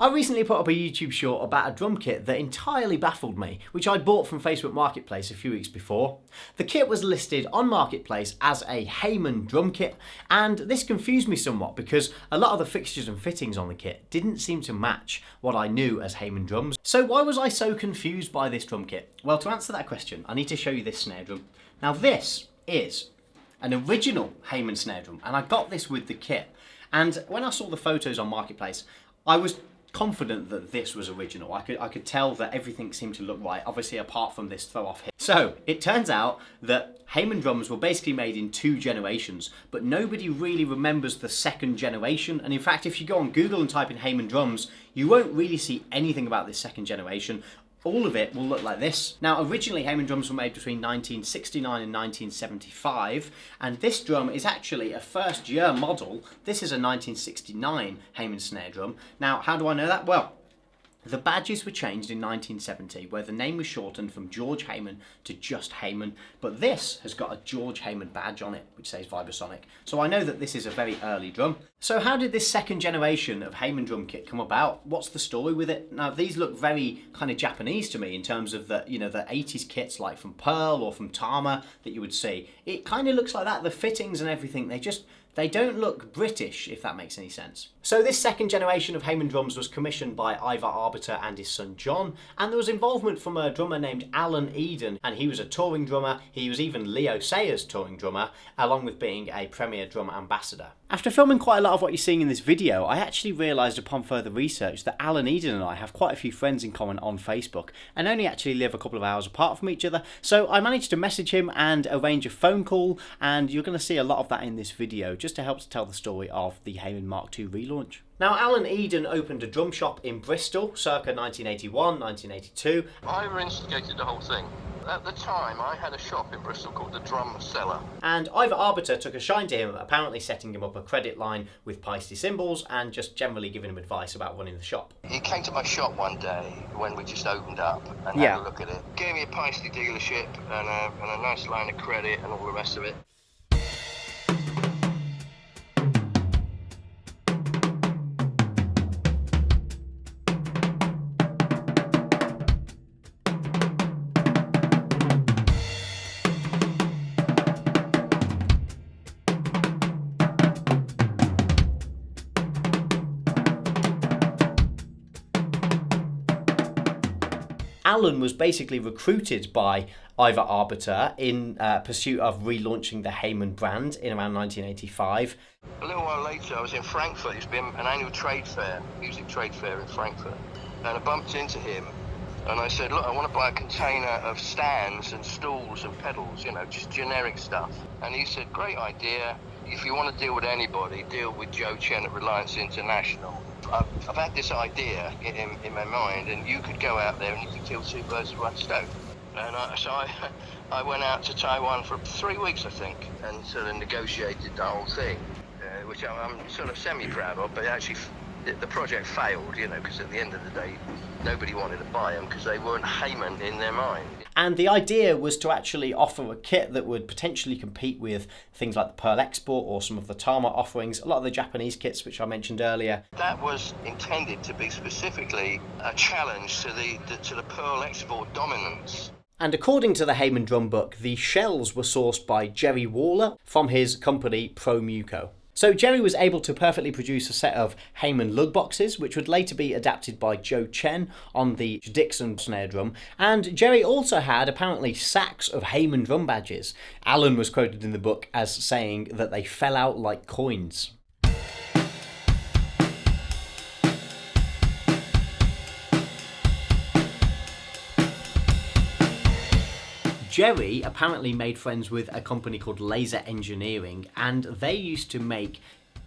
I recently put up a YouTube short about a drum kit that entirely baffled me, which I'd bought from Facebook Marketplace a few weeks before. The kit was listed on Marketplace as a Haymon drum kit, and this confused me somewhat because a lot of the fixtures and fittings on the kit didn't seem to match what I knew as Haymon drums. So why was I so confused by this drum kit? Well, to answer that question, I need to show you this snare drum. Now this is an original Haymon snare drum, and I got this with the kit. And when I saw the photos on Marketplace, I was confident that this was original. I could tell that everything seemed to look right, obviously apart from this throw off here. So it turns out that Haymon drums were basically made in 2 generations, but nobody really remembers the second generation. And in fact, if you go on Google and type in Haymon drums, you won't really see anything about this second generation. All of it will look like this. Now, originally Haymon drums were made between 1969 and 1975, and this drum is actually a first year model. This is a 1969 Haymon snare drum. Now, how do I know that? Well, the badges were changed in 1970, where the name was shortened from George Haymon to just Haymon, but this has got a George Haymon badge on it, which says Vibrasonic. So I know that this is a very early drum. So how did this second generation of Haymon drum kit come about? What's the story with it? Now, these look very kind of Japanese to me in terms of the, the 80s kits like from Pearl or from Tama that you would see. It kind of looks like that. The fittings and everything, they don't look British, if that makes any sense. So this second generation of Haymon drums was commissioned by Ivor Arbiter and his son John, and there was involvement from a drummer named Alan Eden, and he was a touring drummer. He was even Leo Sayers' touring drummer, along with being a Premier Drum Ambassador. After filming quite a lot of what you're seeing in this video, I actually realised upon further research that Alan Eden and I have quite a few friends in common on Facebook, and only actually live a couple of hours apart from each other, so I managed to message him and arrange a phone call, and you're going to see a lot of that in this video, just to help to tell the story of the Hayman MK2 relaunch. Now, Alan Eden opened a drum shop in Bristol circa 1981, 1982. Ivor instigated the whole thing. At the time, I had a shop in Bristol called the Drum Cellar. And Ivor Arbiter took a shine to him, apparently setting him up a credit line with Peisty cymbals and just generally giving him advice about running the shop. He came to my shop one day when we just opened up and had a look at it. Gave me a Peisty dealership and a nice line of credit and all the rest of it. Alan was basically recruited by Ivor Arbiter in pursuit of relaunching the Haymon brand in around 1985. A little while later, I was in Frankfurt. It's been an annual trade fair, music trade fair in Frankfurt, and I bumped into him. And I said, look, I want to buy a container of stands and stools and pedals, just generic stuff. And he said, great idea. If you want to deal with anybody, deal with Joe Chen at Reliance International. I've had this idea in my mind, and you could go out there and you could kill 2 birds with 1 stone. And so I went out to Taiwan for 3 weeks, I think, and sort of negotiated the whole thing, which I'm sort of semi-proud of, but actually the project failed, because at the end of the day, nobody wanted to buy them because they weren't Haymon in their mind. And the idea was to actually offer a kit that would potentially compete with things like the Pearl Export or some of the Tama offerings, a lot of the Japanese kits which I mentioned earlier. That was intended to be specifically a challenge to the Pearl Export dominance. And according to the Haymon drum book, the shells were sourced by Jerry Waller from his company Pro Muco. So Jerry was able to perfectly produce a set of Haymon lug boxes, which would later be adapted by Joe Chen on the Dixon snare drum. And Jerry also had apparently sacks of Haymon drum badges. Alan was quoted in the book as saying that they fell out like coins. Jerry apparently made friends with a company called Laser Engineering, and they used to make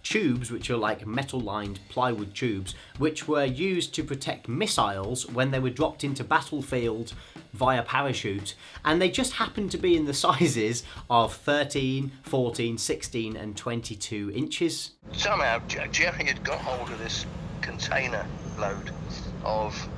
tubes which are like metal-lined plywood tubes which were used to protect missiles when they were dropped into battlefield via parachute, and they just happened to be in the sizes of 13, 14, 16 and 22 inches. Somehow Jerry had got hold of this container load of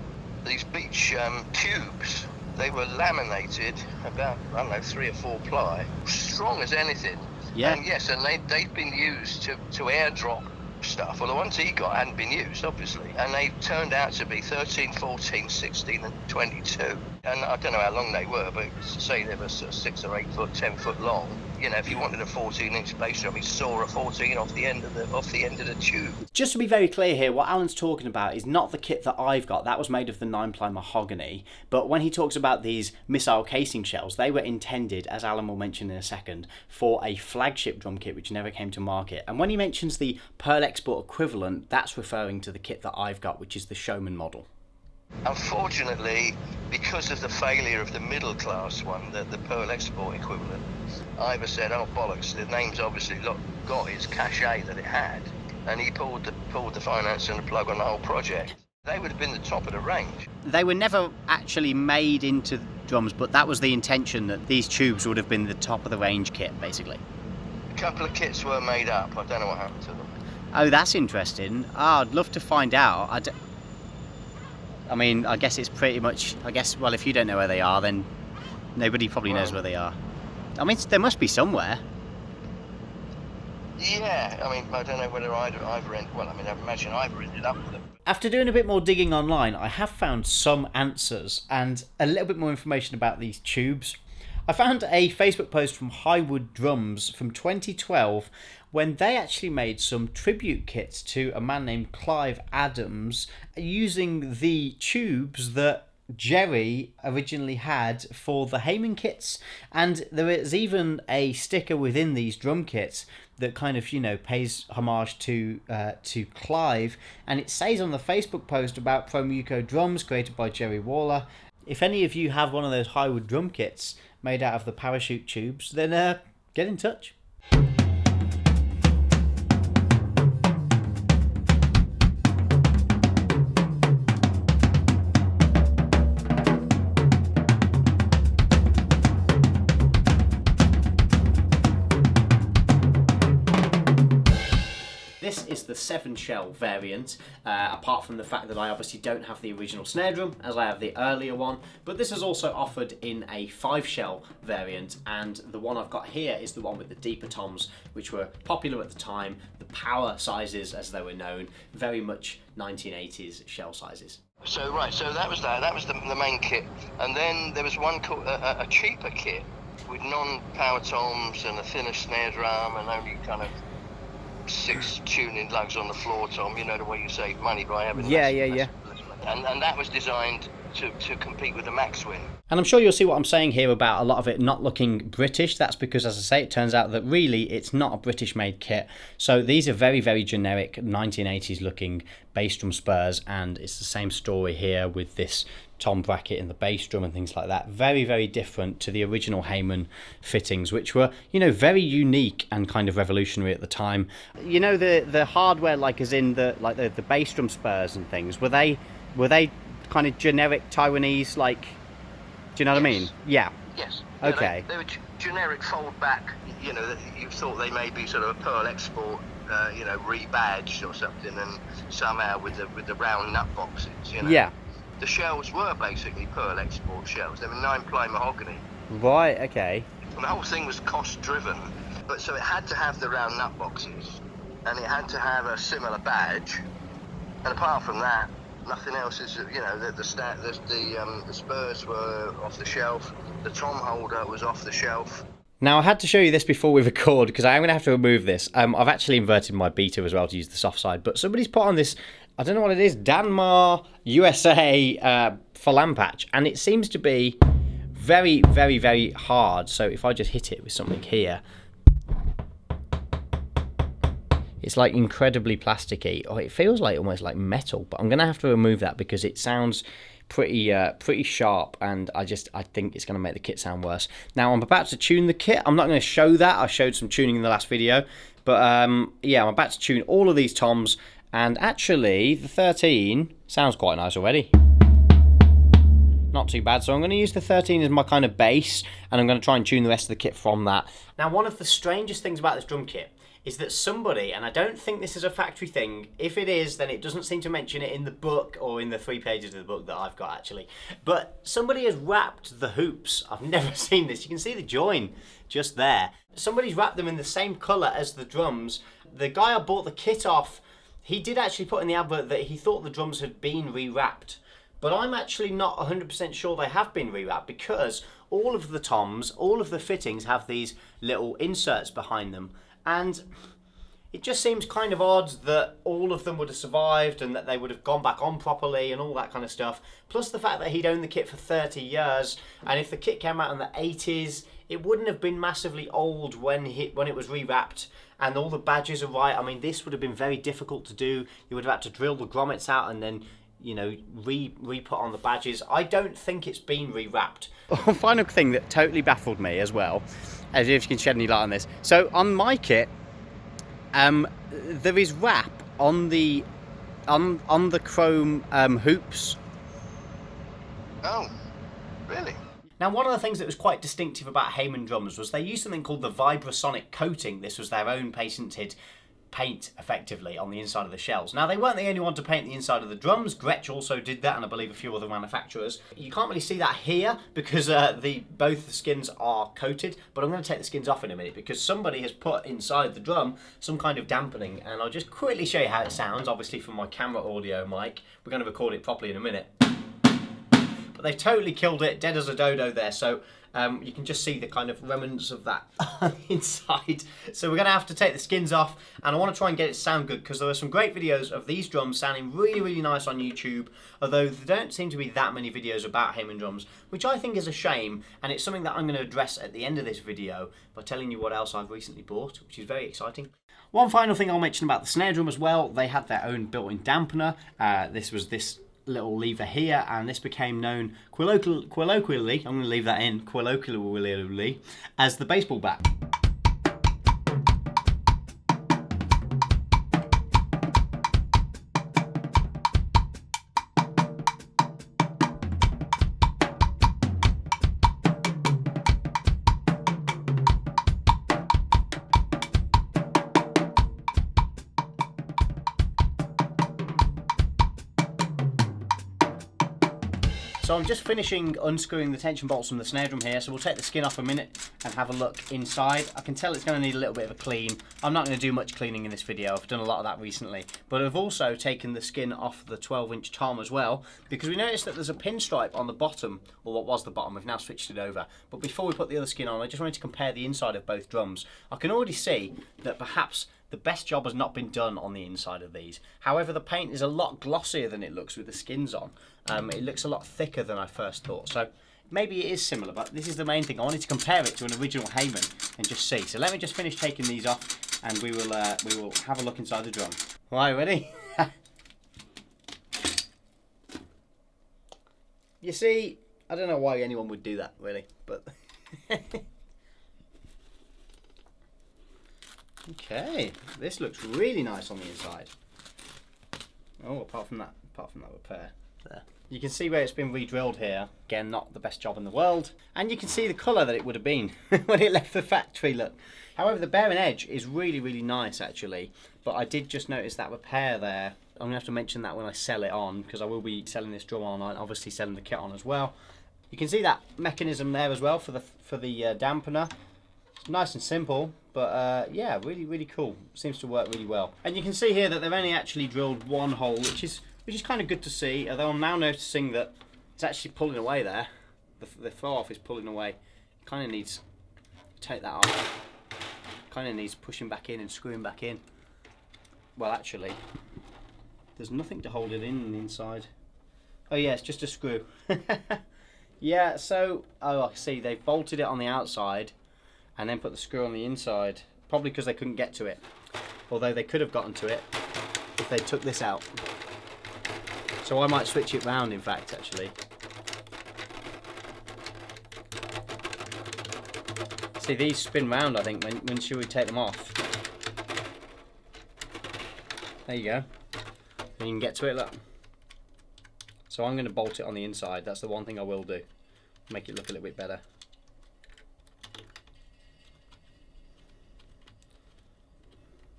these beach tubes. They were laminated, about, 3 or 4 ply, strong as anything. Yeah. And yes, and they've been used to airdrop stuff. Well, the ones he got hadn't been used, obviously, and they turned out to be 13, 14, 16 and 22. And I don't know how long they were, but say they were sort of 6 or 8 foot, 10 foot long. You know, if you wanted a 14-inch bass drum, he saw a 14 off the end of the tube. Just to be very clear here, what Alan's talking about is not the kit that I've got. That was made of the 9-ply mahogany. But when he talks about these missile casing shells, they were intended, as Alan will mention in a second, for a flagship drum kit which never came to market. And when he mentions the Pearl Export equivalent, that's referring to the kit that I've got, which is the Showman model. Unfortunately, because of the failure of the middle class one, the Pearl Export equivalent, Ivor said, oh bollocks, the name's obviously got its cachet that it had, and he pulled the finance and the plug on the whole project. They would have been the top of the range. They were never actually made into drums, but that was the intention, that these tubes would have been the top of the range kit, basically. A couple of kits were made up. I don't know what happened to them. Oh, that's interesting. Oh, I'd love to find out. I mean, I guess it's pretty much, well, if you don't know where they are, then nobody probably knows where they are. I mean, there must be somewhere. Yeah, I mean, I don't know whether Ivor ended, well, I mean, I imagine Ivor ended up with them. After doing a bit more digging online, I have found some answers and a little bit more information about these tubes. I found a Facebook post from Highwood Drums from 2012 when they actually made some tribute kits to a man named Clive Adams using the tubes that Jerry originally had for the Haymon kits, and there is even a sticker within these drum kits that kind of, you know, pays homage to Clive, and it says on the Facebook post about Pro Muco drums created by Jerry Waller. If any of you have one of those Highwood drum kits made out of the parachute tubes, then get in touch. This is the 7-shell variant, apart from the fact that I obviously don't have the original snare drum as I have the earlier one, but this is also offered in a 5-shell variant, and the one I've got here is the one with the deeper toms, which were popular at the time, the power sizes as they were known, very much 1980s shell sizes. So that was the main kit, and then there was one called a cheaper kit with non-power toms and a thinner snare drum and only kind of 6 tuning lugs on the floor tom, you know, the way you save money by having yeah. And that was designed to compete with the Maxwin. And I'm sure you'll see what I'm saying here about a lot of it not looking British. That's because, as I say, it turns out that really it's not a British made kit. So these are very, very generic 1980s looking bass drum spurs, and it's the same story here with this tom bracket in the bass drum and things like that. Very, very different to the original Haymon fittings, which were, you know, very unique and kind of revolutionary at the time. You know, the hardware, like as in the bass drum spurs and things, were they kind of generic Taiwanese, like, do you know what I mean? Yeah. Yes. Okay. They were generic fold back, you know, you thought they may be sort of a Pearl Export, you know, rebadged or something, and somehow with the round nut boxes, you know. Yeah. The shells were basically Pearl Export shells. They were 9-ply mahogany. Right, okay. And the whole thing was cost driven, but so it had to have the round nut boxes, and it had to have a similar badge, and apart from that, nothing else. Is, you know, the spurs were off the shelf, the tom holder was off the shelf. Now, I had to show you this before we record because I am going to have to remove this. I've actually inverted my beta as well to use the soft side, but somebody's put on this, I don't know what it is, Danmar USA Falam patch, and it seems to be very, very, very hard. So if I just hit it with something here, it's like incredibly plasticky, or it feels like almost like metal, but I'm going to have to remove that because it sounds pretty sharp, and I think it's going to make the kit sound worse. Now I'm about to tune the kit. I'm not going to show that. I showed some tuning in the last video, but yeah, I'm about to tune all of these toms, and actually the 13 sounds quite nice already. Not too bad, so I'm going to use the 13 as my kind of base, and I'm going to try and tune the rest of the kit from that. Now, one of the strangest things about this drum kit is that somebody, and I don't think this is a factory thing, if it is, then it doesn't seem to mention it in the book or in the 3 pages of the book that I've got actually, but somebody has wrapped the hoops. I've never seen this. You can see the join just there. Somebody's wrapped them in the same colour as the drums. The guy I bought the kit off He did actually put in the advert that he thought the drums had been rewrapped, but I'm actually not 100% sure they have been rewrapped, because all of the toms, all of the fittings have these little inserts behind them, and it just seems kind of odd that all of them would have survived and that they would have gone back on properly and all that kind of stuff. Plus the fact that he'd owned the kit for 30 years, and if the kit came out in the 80s, it wouldn't have been massively old when it was rewrapped, and all the badges are right. I mean, this would have been very difficult to do. You would have had to drill the grommets out and then, you know, re-put on the badges. I don't think it's been rewrapped. Final thing that totally baffled me as well, as if you can shed any light on this. So on my kit, there is wrap on the chrome hoops. Oh, really? Now, one of the things that was quite distinctive about Haymon drums was they used something called the vibrasonic coating. This was their own patented paint, effectively, on the inside of the shells. Now, they weren't the only one to paint the inside of the drums. Gretsch also did that, and I believe a few other manufacturers. You can't really see that here because both the skins are coated, but I'm going to take the skins off in a minute because somebody has put inside the drum some kind of dampening, and I'll just quickly show you how it sounds, obviously from my camera audio mic. We're going to record it properly in a minute. But they've totally killed it, dead as a dodo there, so you can just see the kind of remnants of that inside. So we're going to have to take the skins off, and I want to try and get it to sound good because there are some great videos of these drums sounding really, really nice on YouTube, although there don't seem to be that many videos about Haymon drums, which I think is a shame, and it's something that I'm going to address at the end of this video by telling you what else I've recently bought, which is very exciting. One final thing I'll mention about the snare drum as well, they had their own built-in dampener. This was this little lever here, and this became known colloquially, I'm going to leave that in, colloquially, as the baseball bat. So I'm just finishing unscrewing the tension bolts from the snare drum here, so we'll take the skin off a minute and have a look inside. I can tell it's going to need a little bit of a clean. I'm not going to do much cleaning in this video, I've done a lot of that recently. But I've also taken the skin off the 12-inch tom as well, because we noticed that there's a pinstripe on the bottom, or what was the bottom, we've now switched it over. But before we put the other skin on, I just wanted to compare the inside of both drums. I can already see that perhaps the best job has not been done on the inside of these. However, the paint is a lot glossier than it looks with the skins on. It looks a lot thicker than I first thought. So maybe it is similar, but this is the main thing. I wanted to compare it to an original Haymon and just see. So let me just finish taking these off, and we will have a look inside the drum. Right, ready? You see, I don't know why anyone would do that, really, but okay, this looks really nice on the inside. Oh, apart from that repair there. You can see where it's been re-drilled here. Again, not the best job in the world. And you can see the colour that it would have been when it left the factory, look. However, the bearing edge is really, really nice, actually. But I did just notice that repair there. I'm going to have to mention that when I sell it on, because I will be selling this drum on, and obviously selling the kit on as well. You can see that mechanism there as well for the dampener. It's nice and simple, but yeah, really, really cool. Seems to work really well. And you can see here that they've only actually drilled one hole, which is kind of good to see, although I'm now noticing that it's actually pulling away there. The throw off is pulling away. It kind of needs to take that off. Kind of needs pushing back in and screwing back in. Well, actually, there's nothing to hold it in on the inside. Oh yeah, it's just a screw. Yeah, so, oh, I see, they've bolted it on the outside and then put the screw on the inside, probably because they couldn't get to it. Although they could have gotten to it if they took this out. So I might switch it round, in fact, actually. See, these spin round, I think, when should we take them off? There you go. And you can get to it, look. So I'm going to bolt it on the inside. That's the one thing I will do. Make it look a little bit better.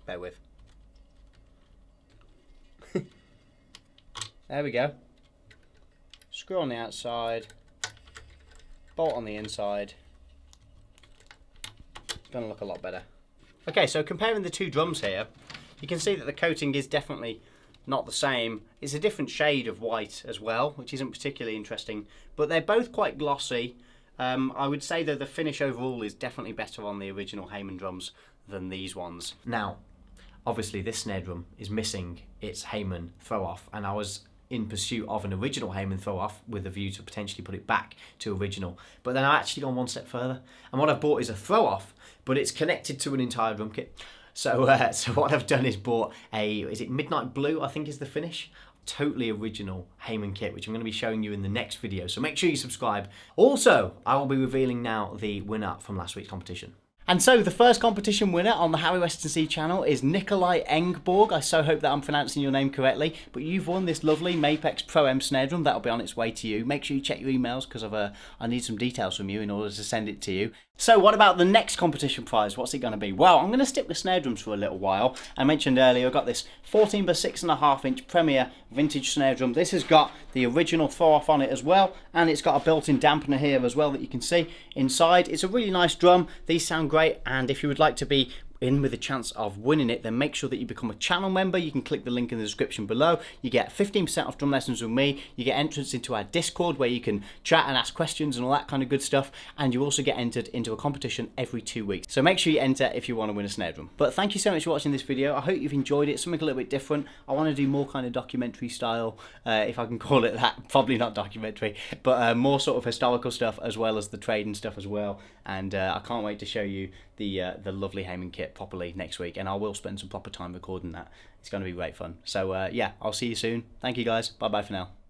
Bear with. There we go. Screw on the outside. Bolt on the inside. It's going to look a lot better. Okay, so comparing the two drums here, You can see that the coating is definitely not the same. It's a different shade of white as well, which isn't particularly interesting, but they're both quite glossy. I would say that the finish overall is definitely better on the original Haymon drums than these ones. Now, obviously this snare drum is missing its Haymon throw-off, and I was in pursuit of an original Haymon throw-off with a view to potentially put it back to original. But then I've actually gone one step further, and what I've bought is a throw-off, but it's connected to an entire drum kit. So what I've done is bought is it Midnight Blue, I think is the finish? Totally original Haymon kit, which I'm going to be showing you in the next video. So make sure you subscribe. Also, I will be revealing now the winner from last week's competition. And so the first competition winner on the Harrywestonc channel is Nikolai Engborg. I so hope that I'm pronouncing your name correctly, but you've won this lovely Mapex Pro M snare drum. That'll be on its way to you. Make sure you check your emails because I need some details from you in order to send it to you. So what about the next competition prize? What's it going to be? Well, I'm going to stick with snare drums for a little while. I mentioned earlier I've got this 14 by 6.5 inch Premier vintage snare drum. This has got the original throw-off on it as well, and it's got a built-in dampener here as well that you can see inside. It's a really nice drum. These sound great, and if you would like to be in with a chance of winning it, then make sure that you become a channel member. You can click the link in the description below. You get 15% off drum lessons with me. You get entrance into our Discord where you can chat and ask questions and all that kind of good stuff, and you also get entered into a competition every 2 weeks. So make sure you enter if you want to win a snare drum. But thank you so much for watching this video. I hope you've enjoyed it. Something a little bit different. I want to do more kind of documentary style, if I can call it that. Probably not documentary, but more sort of historical stuff as well as the trade and stuff as well. And I can't wait to show you the lovely Haymon kit properly next week, and I will spend some proper time recording that. It's going to be great fun. So yeah, I'll see you soon. Thank you guys. Bye bye for now.